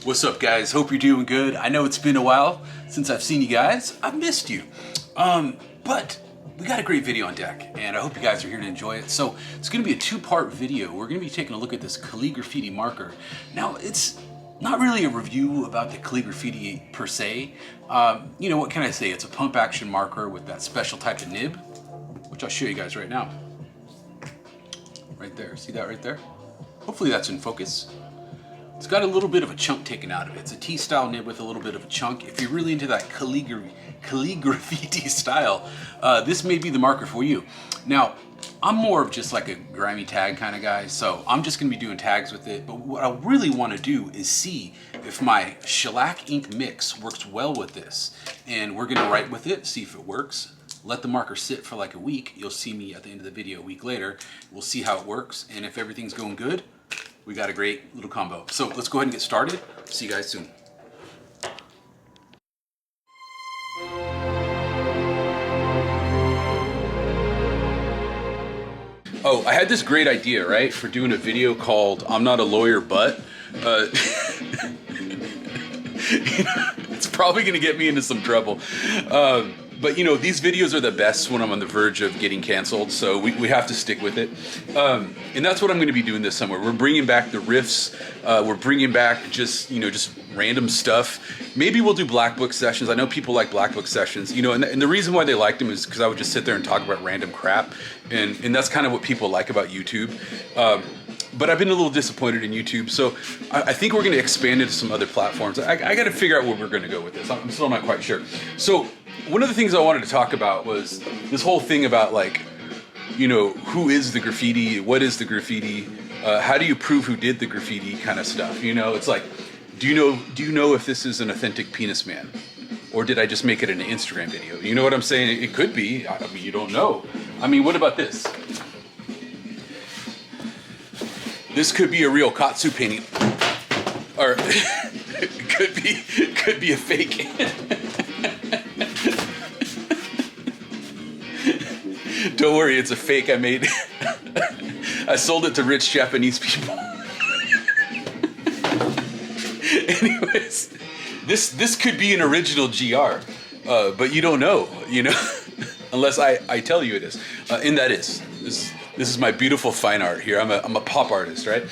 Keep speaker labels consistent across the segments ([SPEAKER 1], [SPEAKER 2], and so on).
[SPEAKER 1] What's up, guys? Hope you're doing good. I know it's been a while since I've seen you guys. I've missed you. But we got a great video on deck, and I hope you guys are here to enjoy it. So it's going to be a two-part video. We're going to be taking a look at this Calligraphy marker. Now, it's not really a review about the Calligraphy per se. You know, what can I say? It's a pump action marker with that special type of nib, which I'll show you guys right now. Right there. See that right there? Hopefully that's in focus. It's got a little bit of a chunk taken out of it. It's a T-style nib with a little bit of a chunk. If you're really into that calligraphy style, this may be the marker for you. Now, I'm more of just like a grimy tag kind of guy, so I'm just gonna be doing tags with it. But what I really wanna do is see if my shellac ink mix works well with this. And we're gonna write with it, see if it works. Let the marker sit for like a week. You'll see me at the end of the video a week later. We'll see how it works. And if everything's going good, we got a great little combo. So let's go ahead and get started. See you guys soon. Oh, I had this great idea, right? For doing a video called I'm Not a Lawyer, But. It's probably gonna get me into some trouble. But you know, these videos are the best when I'm on the verge of getting canceled, so we have to stick with it. And that's what I'm going to be doing this summer. We're bringing back the riffs. We're bringing back just random stuff. Maybe we'll do black book sessions. I know people like black book sessions, you know, and the reason why they liked them is because I would just sit there and talk about random crap, and that's kind of what people like about YouTube. But I've been a little disappointed in YouTube, so I think we're going to expand into some other platforms. I got to figure out where we're going to go with this. I'm still not quite sure. So one of the things I wanted to talk about was this whole thing about, like, you know, who is the graffiti? What is the graffiti? How do you prove who did the graffiti kind of stuff? You know, it's like, do you know if this is an authentic penis man? Or did I just make it an Instagram video? You know what I'm saying? It could be. I mean, you don't know. I mean, what about this? This could be a real Katsu painting, or it could be a fake. Don't worry, it's a fake I made. I sold it to rich Japanese people. Anyways, this could be an original GR, but you don't know, you know, unless I tell you it is. And that is. This is my beautiful fine art here. I'm a pop artist, right?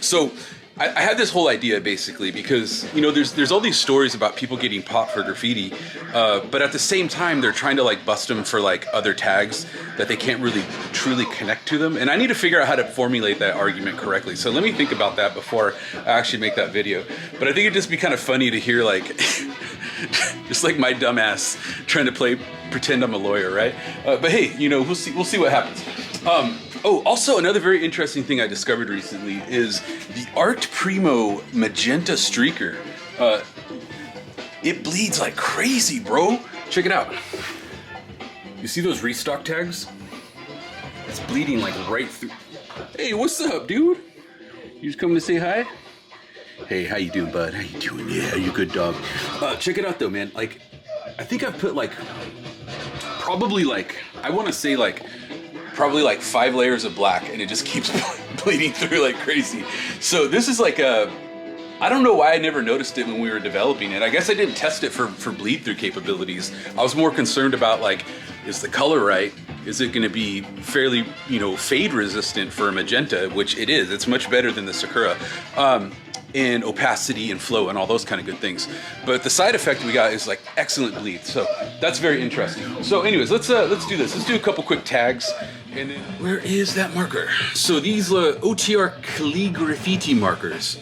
[SPEAKER 1] So I had this whole idea basically because, you know, there's all these stories about people getting popped for graffiti, but at the same time they're trying to like bust them for like other tags that they can't really truly connect to them. And I need to figure out how to formulate that argument correctly. So let me think about that before I actually make that video. But I think it'd just be kind of funny to hear like, just like my dumb ass trying to pretend I'm a lawyer, right? But hey, you know, we'll see what happens. Oh, also another very interesting thing I discovered recently is the ArtPrimo magenta streaker. It bleeds like crazy, bro. Check it out. You see those restock tags? It's bleeding like right through. Hey, what's up, dude? You just coming to say hi? Hey, how you doing, bud? How you doing? Yeah, you good, dog. Check it out though, man. Like, I think I've put like, probably like, I want to say like, probably like 5 layers of black, and it just keeps bleeding through like crazy. So this is like I don't know why I never noticed it when we were developing it. I guess I didn't test it for bleed through capabilities. I was more concerned about like, is the color right? Is it gonna be fairly, you know, fade resistant for a magenta, which it is. It's much better than the Sakura. And opacity and flow and all those kind of good things. But the side effect we got is like excellent bleed. So that's very interesting. So anyways, let's do this. Let's do a couple quick tags. And then, where is that marker? So these OTR Calligraffiti markers,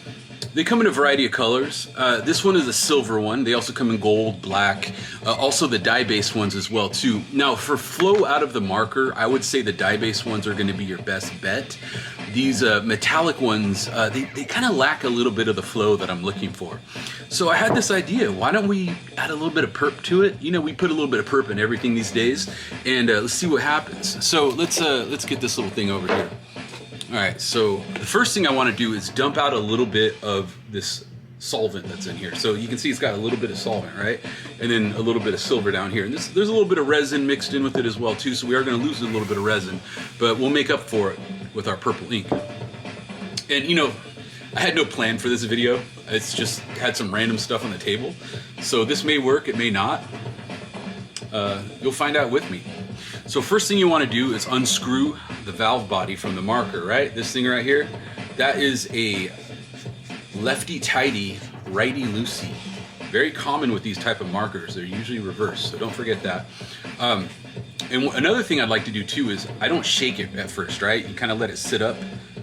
[SPEAKER 1] they come in a variety of colors. This one is a silver one. They also come in gold, black, also the dye-based ones as well too. Now for flow out of the marker, I would say the dye-based ones are gonna be your best bet. These metallic ones, they kind of lack a little bit of the flow that I'm looking for. So I had this idea, why don't we add a little bit of perp to it? You know, we put a little bit of perp in everything these days, and let's see what happens. So let's get this little thing over here. All right, so the first thing I want to do is dump out a little bit of this solvent that's in here. So you can see it's got a little bit of solvent, right? And then a little bit of silver down here. And there's a little bit of resin mixed in with it as well too, so we are going to lose a little bit of resin, but we'll make up for it with our purple ink. And you know, I had no plan for this video. It's just had some random stuff on the table. So this may work, it may not. You'll find out with me. So first thing you want to do is unscrew the valve body from the marker, right? This thing right here, that is a lefty-tighty, righty-loosey. Very common with these type of markers. They're usually reversed, so don't forget that. And another thing I'd like to do too is I don't shake it at first, right? You kind of let it sit up.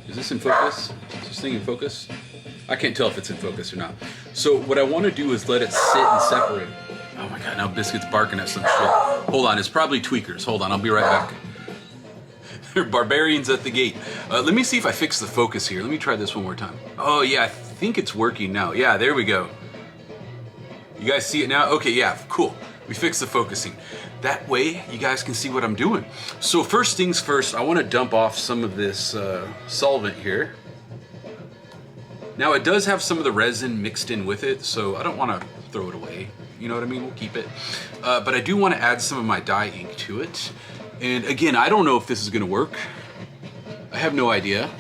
[SPEAKER 1] Is this in focus? Is this thing in focus? I can't tell if it's in focus or not. So what I want to do is let it sit and separate. Oh my God, now Biscuit's barking at some shit. Hold on, it's probably tweakers. Hold on, I'll be right back. They're barbarians at the gate. Let me see if I fix the focus here. Let me try this one more time. Oh yeah, I think it's working now. Yeah, there we go. You guys see it now? Okay, yeah, cool. We fixed the focusing. That way, you guys can see what I'm doing. So first things first, I want to dump off some of this solvent here. Now it does have some of the resin mixed in with it, so I don't want to throw it away. You know what I mean? We'll keep it. But I do want to add some of my dye ink to it. And again, I don't know if this is going to work. I have no idea.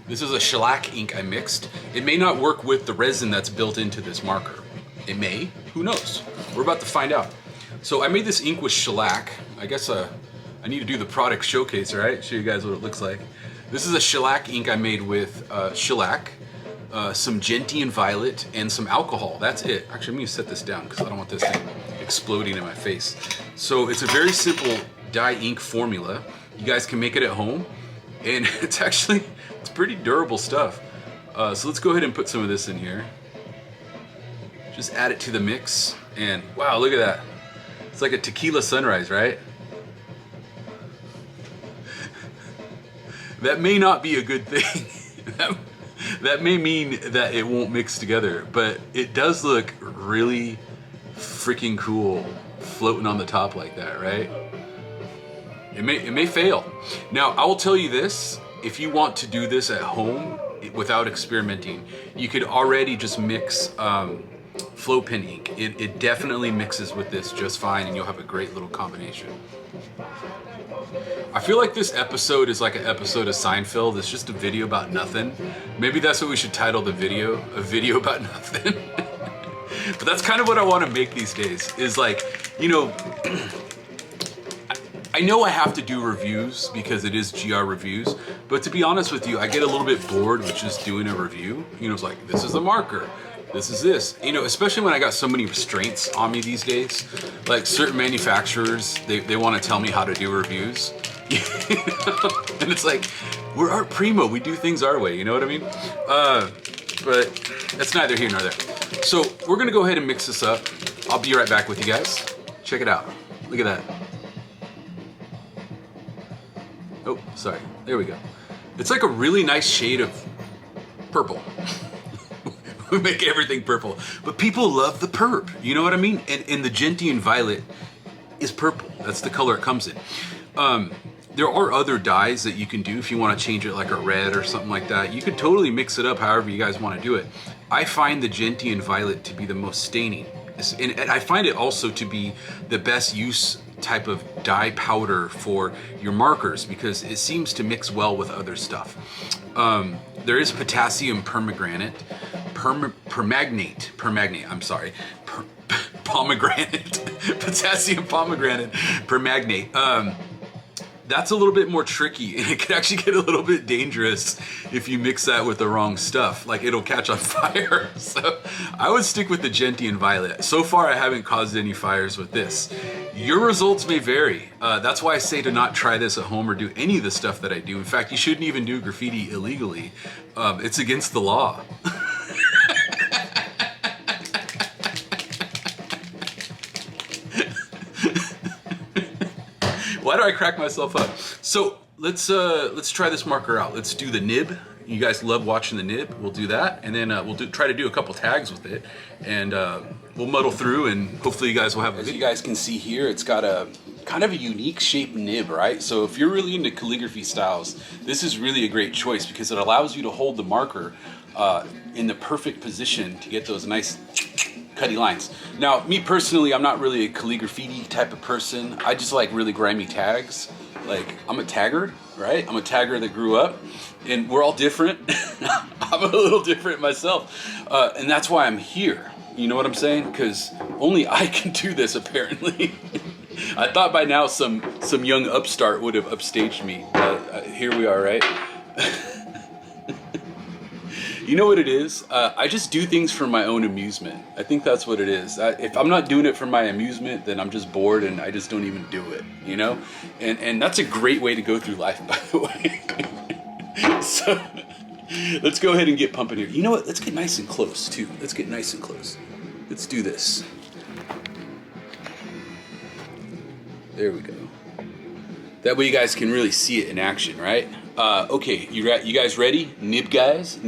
[SPEAKER 1] This is a shellac ink I mixed. It may not work with the resin that's built into this marker. It may, who knows? We're about to find out. So I made this ink with shellac. I guess I need to do the product showcase, right? Show you guys what it looks like. This is a shellac ink I made with shellac, some gentian violet, and some alcohol. That's it. Actually, I'm gonna set this down because I don't want this thing exploding in my face. So it's a very simple dye ink formula. You guys can make it at home, and it's pretty durable stuff. So let's go ahead and put some of this in here. Just add it to the mix, and wow, look at that. It's like a tequila sunrise, right? That may not be a good thing. That may mean that it won't mix together, but it does look really freaking cool floating on the top like that, right? It may fail. Now, I will tell you this, if you want to do this at home without experimenting, you could already just mix flow pen ink. It definitely mixes with this just fine, and you'll have a great little combination. I feel like this episode is like an episode of Seinfeld. It's just a video about nothing. Maybe that's what we should title the video, a video about nothing. But that's kind of what I want to make these days, is like, you know, I know I have to do reviews because it is GR reviews, but to be honest with you, I get a little bit bored with just doing a review. You know, it's like, this is the marker. This is this, you know, especially when I got so many restraints on me these days. Like certain manufacturers, they want to tell me how to do reviews. You know? And it's like, we're ArtPrimo, we do things our way, you know what I mean? But that's neither here nor there. So we're gonna go ahead and mix this up. I'll be right back with you guys. Check it out. Look at that. Oh, sorry, there we go. It's like a really nice shade of purple. We make everything purple, but people love the purp, you know what I mean? And the gentian violet is purple. That's the color it comes in. There are other dyes that you can do if you want to change it, like a red or something like that. You could totally mix it up however you guys want to do it. I find the gentian violet to be the most staining, and I find it also to be the best use type of dye powder for your markers because it seems to mix well with other stuff. There is potassium permanganate, pomegranate, potassium pomegranate permanganate. That's a little bit more tricky, and it can actually get a little bit dangerous if you mix that with the wrong stuff. Like, it'll catch on fire. So I would stick with the gentian violet. So far, I haven't caused any fires with this. Your results may vary. That's why I say to not try this at home or do any of the stuff that I do. In fact, you shouldn't even do graffiti illegally. It's against the law. Why do I crack myself up? So let's try this marker out. Let's do the nib. You guys love watching the nib. We'll do that, and then we'll try to do a couple tags with it, and we'll muddle through, and hopefully you guys will have. As you guys can see here, it's got a kind of a unique shaped nib, right? So if you're really into calligraphy styles, this is really a great choice because it allows you to hold the marker in the perfect position to get those nice cutty lines. Now, me personally, I'm not really a calligraphy type of person. I just like really grimy tags. Like, I'm a tagger, right? I'm a tagger that grew up, and we're all different. I'm a little different myself, and that's why I'm here. You know what I'm saying? Because only I can do this, apparently. I thought by now some young upstart would have upstaged me. Here we are, right? You know what it is? I just do things for my own amusement. I think that's what it is. If I'm not doing it for my amusement, then I'm just bored and I just don't even do it, you know? And that's a great way to go through life, by the way. So let's go ahead and get pumping here. You know what? Let's get nice and close, too. Let's get nice and close. Let's do this. There we go. That way you guys can really see it in action, right? Okay, you guys ready? Nib guys,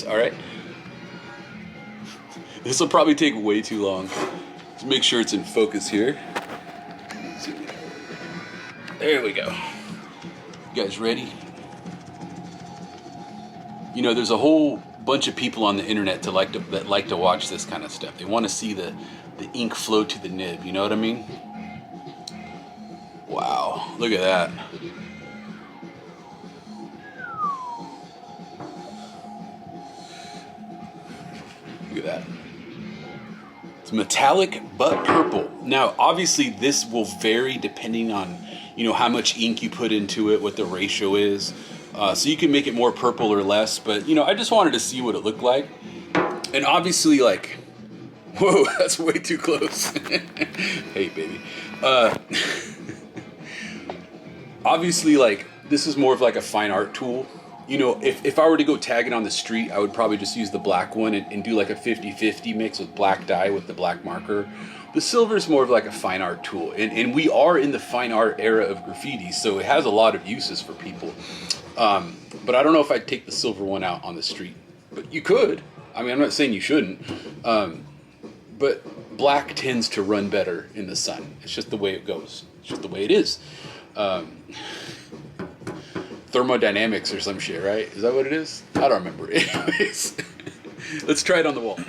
[SPEAKER 1] all right? This will probably take way too long. Let's make sure it's in focus here. There we go. You guys ready? You know, there's a whole bunch of people on the internet that like to watch this kind of stuff. They want to see the ink flow to the nib, you know what I mean? Wow, look at that. Look at that. It's metallic but purple. Now, obviously, this will vary depending on, you know, how much ink you put into it, what the ratio is. So you can make it more purple or less, but, you know, I just wanted to see what it looked like. And obviously, like, whoa, that's way too close. Hey, baby. Obviously, like, this is more of like a fine art tool. You know, if I were to go tagging on the street, I would probably just use the black one and do like a 50-50 mix with black dye with the black marker. The silver is more of like a fine art tool. And we are in the fine art era of graffiti, so it has a lot of uses for people. But I don't know if I'd take the silver one out on the street. But you could. I mean, I'm not saying you shouldn't. But black tends to run better in the sun. It's just the way it goes. It's just the way it is. Thermodynamics or some shit, right? Is that what it is? I don't remember. Anyways, let's try it on the wall.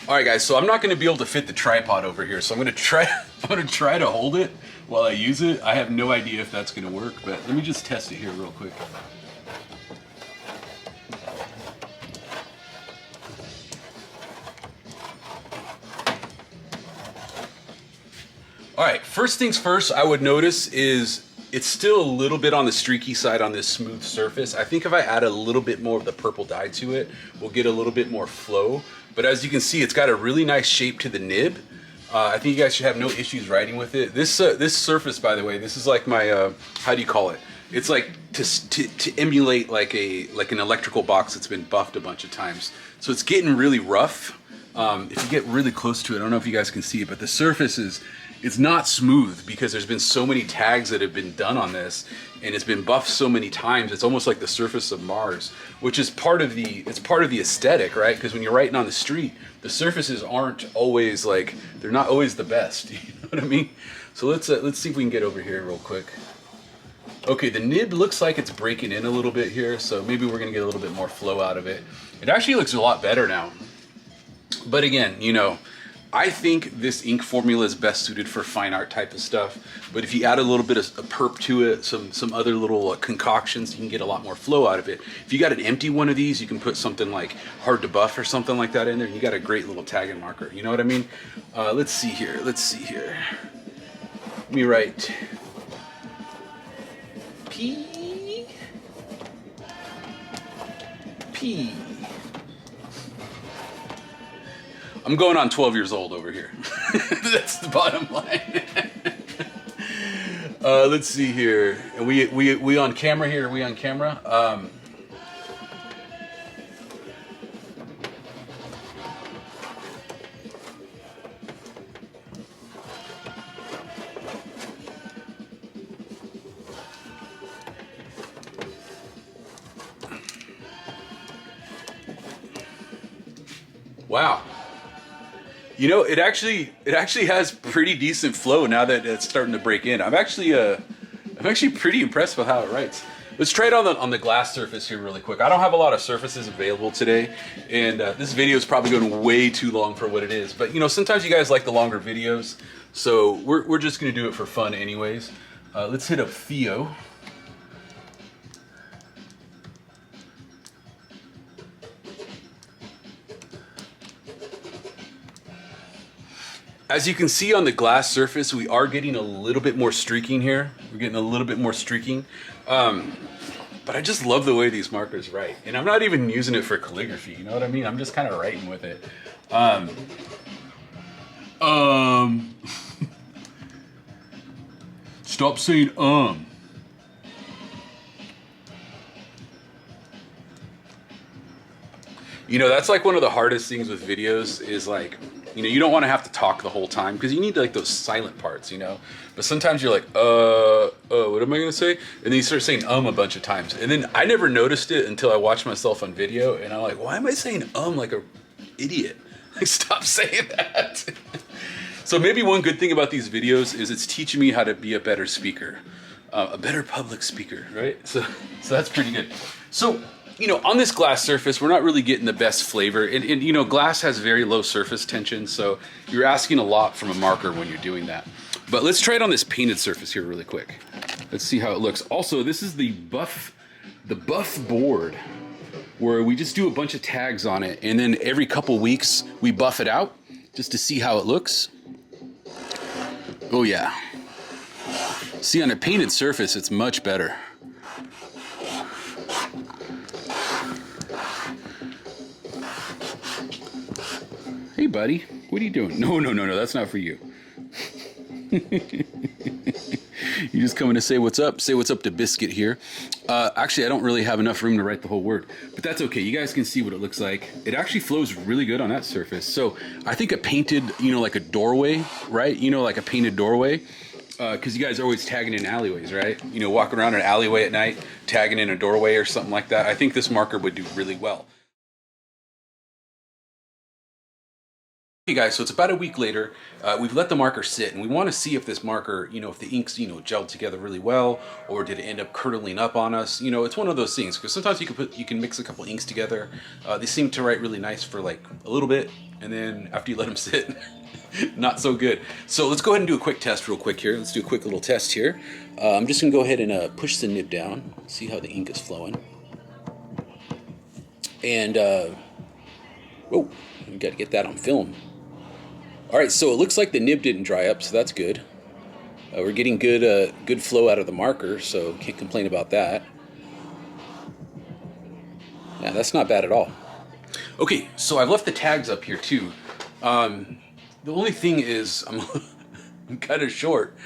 [SPEAKER 1] All right, guys. So I'm not going to be able to fit the tripod over here, so I'm going to try to hold it while I use it. I have no idea if that's going to work, but let me just test it here real quick. All right, first things first, I would notice is it's still a little bit on the streaky side on this smooth surface. I think if I add a little bit more of the purple dye to it, we'll get a little bit more flow. But as you can see, it's got a really nice shape to the nib. I think you guys should have no issues writing with it. This surface, by the way, this is like my, how do you call it? It's like to emulate like an electrical box that's been buffed a bunch of times. So it's getting really rough. If you get really close to it, I don't know if you guys can see it, but the surface it's not smooth because there's been so many tags that have been done on this and it's been buffed so many times. It's almost like the surface of Mars, which is part of the aesthetic, right? Because when you're writing on the street, the surfaces aren't always like, they're not always the best. You know what I mean? So let's see if we can get over here real quick. Okay, the nib looks like it's breaking in a little bit here, so maybe we're gonna get a little bit more flow out of it. It actually looks a lot better now. But again, you know, I think this ink formula is best suited for fine art type of stuff. But if you add a little bit of a perp to it, some other little concoctions, you can get a lot more flow out of it. If you got an empty one of these, you can put something like hard to buff or something like that in there, and you got a great little tag and marker. You know what I mean? Let's see here. Let me write P. I'm going on 12 years old over here. That's the bottom line. Let's see here. Are we on camera here? Are we on camera? Wow. You know, it actually has pretty decent flow now that it's starting to break in. I'm actually pretty impressed with how it writes. Let's try it on the glass surface here really quick. I don't have a lot of surfaces available today, and this video is probably going way too long for what it is. But you know, sometimes you guys like the longer videos, so we're just gonna do it for fun anyways. Let's hit up Theo. As you can see on the glass surface, we are getting a little bit more streaking here. We're getting a little bit more streaking. But I just love the way these markers write. And I'm not even using it for calligraphy, you know what I mean? I'm just kind of writing with it. Stop saying You know, that's like one of the hardest things with videos is like, you know, you don't want to have to talk the whole time because you need like those silent parts, you know. But sometimes you're like, what am I gonna say? And then you start saying a bunch of times. And then I never noticed it until I watched myself on video and I'm like, why am I saying like a idiot? Like, stop saying that. So maybe one good thing about these videos is it's teaching me how to be a better speaker, a better public speaker, right? So that's pretty good. So, you know, on this glass surface, we're not really getting the best flavor. And you know, glass has very low surface tension, so you're asking a lot from a marker when you're doing that. But let's try it on this painted surface here really quick. Let's see how it looks. Also, this is the buff board, where we just do a bunch of tags on it, and then every couple weeks we buff it out just to see how it looks. Oh yeah. See, on a painted surface, it's much better. Hey buddy, what are you doing? No, that's not for you. You just coming to say what's up? Say what's up to Biscuit here. Actually, I don't really have enough room to write the whole word, but that's okay. You guys can see what it looks like. It actually flows really good on that surface. So I think a painted, you know, like a doorway, right? You know, like a painted doorway, because you guys are always tagging in alleyways, right? You know, walking around an alleyway at night, tagging in a doorway or something like that. I think this marker would do really well. Hey guys, so it's about a week later. We've let the marker sit, and we want to see if this marker, you know, if the inks, you know, gelled together really well, or did it end up curdling up on us? You know, it's one of those things because sometimes you can mix a couple inks together. They seem to write really nice for like a little bit, and then after you let them sit, not so good. So let's go ahead and do a quick test real quick here. Let's do a quick little test here. I'm just gonna go ahead and push the nib down, see how the ink is flowing, and whoa, we got to get that on film. All right, so it looks like the nib didn't dry up, so that's good. We're getting good flow out of the marker, so can't complain about that. Yeah, that's not bad at all. Okay, so I've left the tags up here too. The only thing is I'm kind of short,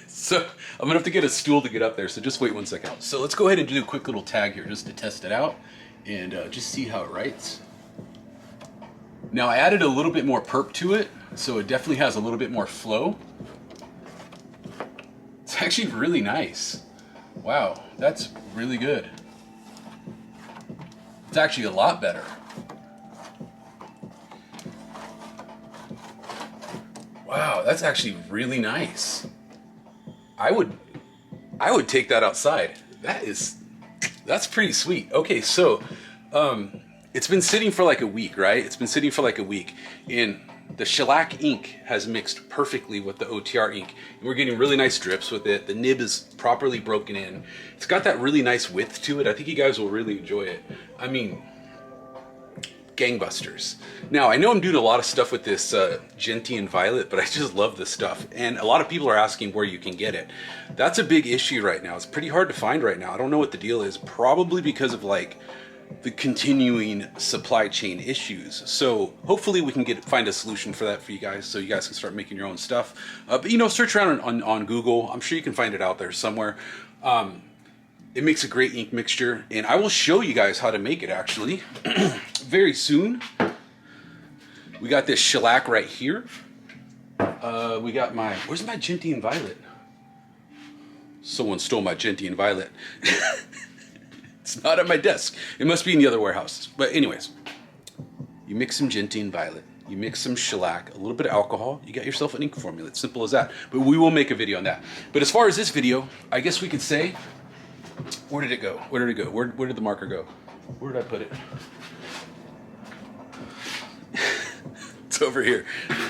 [SPEAKER 1] so I'm gonna have to get a stool to get up there, so just wait 1 second. So let's go ahead and do a quick little tag here just to test it out and just see how it writes. Now I added a little bit more perp to it, so it definitely has a little bit more flow. It's actually really nice. Wow, that's really good. It's actually a lot better. Wow, that's actually really nice. I would take that outside. That's pretty sweet. Okay, so it's been sitting for like a week, right? It's been sitting for like a week, and the shellac ink has mixed perfectly with the OTR ink. And we're getting really nice drips with it. The nib is properly broken in. It's got that really nice width to it. I think you guys will really enjoy it. I mean, gangbusters. Now, I know I'm doing a lot of stuff with this gentian violet, but I just love this stuff. And a lot of people are asking where you can get it. That's a big issue right now. It's pretty hard to find right now. I don't know what the deal is. Probably because of like the continuing supply chain issues. So hopefully we can find a solution for that for you guys, so you guys can start making your own stuff. But you know, search around on Google. I'm sure you can find it out there somewhere. It makes a great ink mixture, and I will show you guys how to make it actually very soon. We got this shellac right here. We got where's my gentian violet? Someone stole my gentian violet. It's not at my desk. It must be in the other warehouse. But anyways, you mix some gentian violet, you mix some shellac, a little bit of alcohol, you got yourself an ink formula. It's simple as that. But we will make a video on that. But as far as this video, I guess we could say, where did it go? Where did it go? Where did the marker go? Where did I put it? It's over here.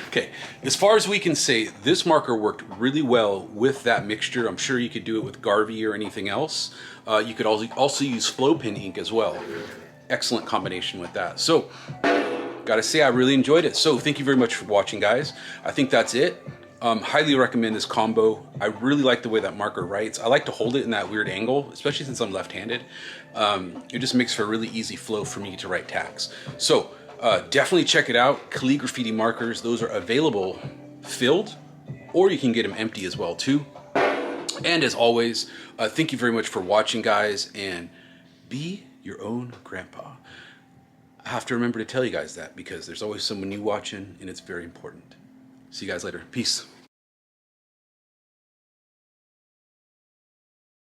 [SPEAKER 1] Okay, as far as we can say, this marker worked really well with that mixture. I'm sure you could do it with Garvey or anything else. You could also use flow pen ink as well. Excellent combination with that. So, gotta say, I really enjoyed it. So thank you very much for watching, guys. I think that's it. Highly recommend this combo. I really like the way that marker writes. I like to hold it in that weird angle, especially since I'm left-handed. It just makes for a really easy flow for me to write tags. So definitely check it out. Calligraphy markers, those are available filled, or you can get them empty as well too. And as always, thank you very much for watching, guys, and be your own grandpa. I have to remember to tell you guys that because there's always someone new watching, and it's very important. See you guys later. Peace.